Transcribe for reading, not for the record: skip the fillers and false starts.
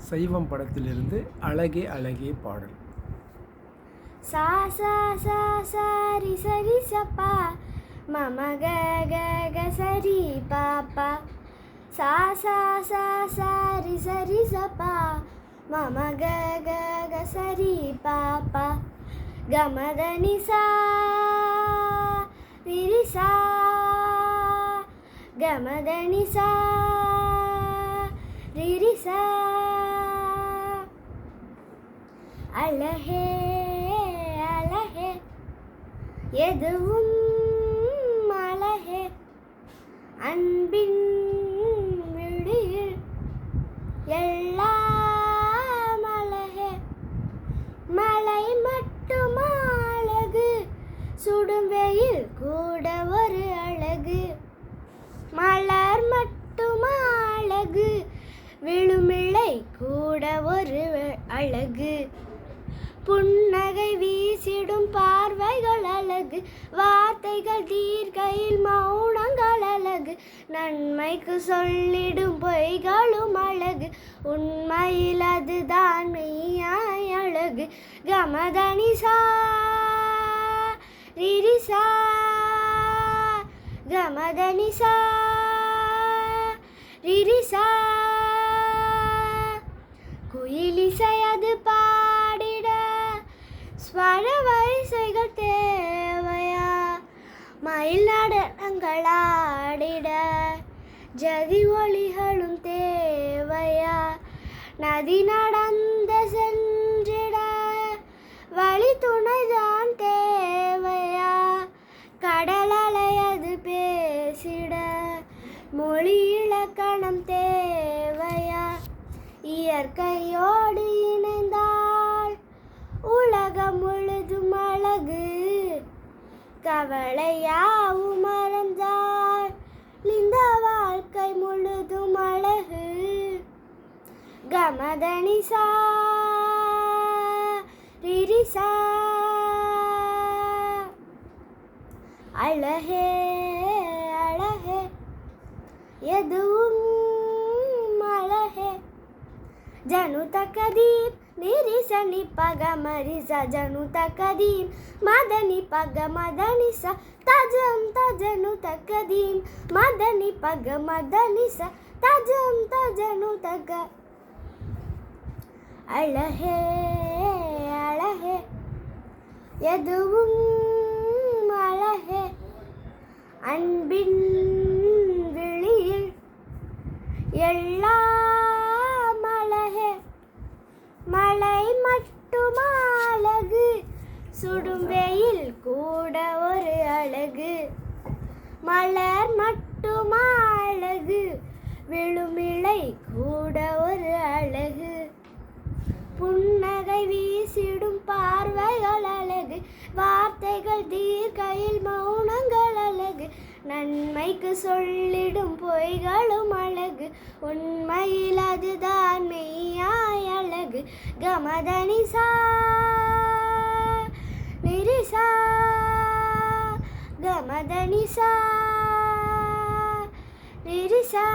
சைவம் படத்திலிருந்து அழகே அழகே பாடல். சா சா சா சாரி சரி சப்பா மம க க க சரி பாப்பா சா சா சா சாரி சரி சப்பா மம க க க சரி பாப்பா கமத நிசா ரிரிசா கமத நிசா ரிரிசா அழகே அழகே எதுவும் அழகே அன்பின் விழியில் எல்லாம் அழகே மலை மட்டும் அழகு சுடும் வெயில் கூட ஒரு அழகு மலர் மட்டும் அழகு விழுமிழை கூட ஒரு அழகு புன்னகை வீசிடும் பார்வைகள் அழகு வார்த்தைகள் தீர்க்கையில் மௌனங்கள் அழகு நன்மைக்கு சொல்லிடும் பொய்களும் அழகு உண்மையில் அதுதான் மெய்யாய் அழகு கமதனிசா ரிரிசா கமதனிசா ரிரிசா குயிலிசை அது பாடிட ஸ்வர வரிசைகள் தேவையா மயில் நடனங்கள் ஆடிட ஜதி ஒளிகளும் தேவையா நதி நடந்த சென்றிட வழி துணைதான் தேவையா கடல் அலையது பேசிட மொழி இலக்கணம் தேவையா இயற்கையோடு இணைந்தால் உலகம் முழுதும் அழகு கவலையாவும் மறந்தால் இந்த வாழ்க்கை முழுதும் அழகு கமதனிசா ரிரிசா அழகே அழகே எதுவும் அழகே ஜனு தக்கதீப் நிரிச நிப்பக மரிச ஜனு தக்கதீம் மதனி பக மதனிச தஜம் தஜனு தக்கதீம் மதனி பக மதனிச தஜம் தஜனு தக அழகே அழகே எதுவும் அழகே அன்பின் விழியில் எல்லாம் அழகே மலை மட்டும் அழகு சுடும் வெயில் கூட ஒரு அழகு மலர் மட்டும் அழகு விழுமிழை கூட ஒரு அழகு புன்னகை வீசிடும் பார்வைகள் அழகு வார்த்தைகள் தீர்க்கையில் மௌனங்கள் அழகு நன்மைக்கு சொல்லிடும் பொய்களும் அழகு உண்மையில் அதுதான் மெய்யாய் அழகு கமதனிசா நிரிசா கமதனிசா நிரிசா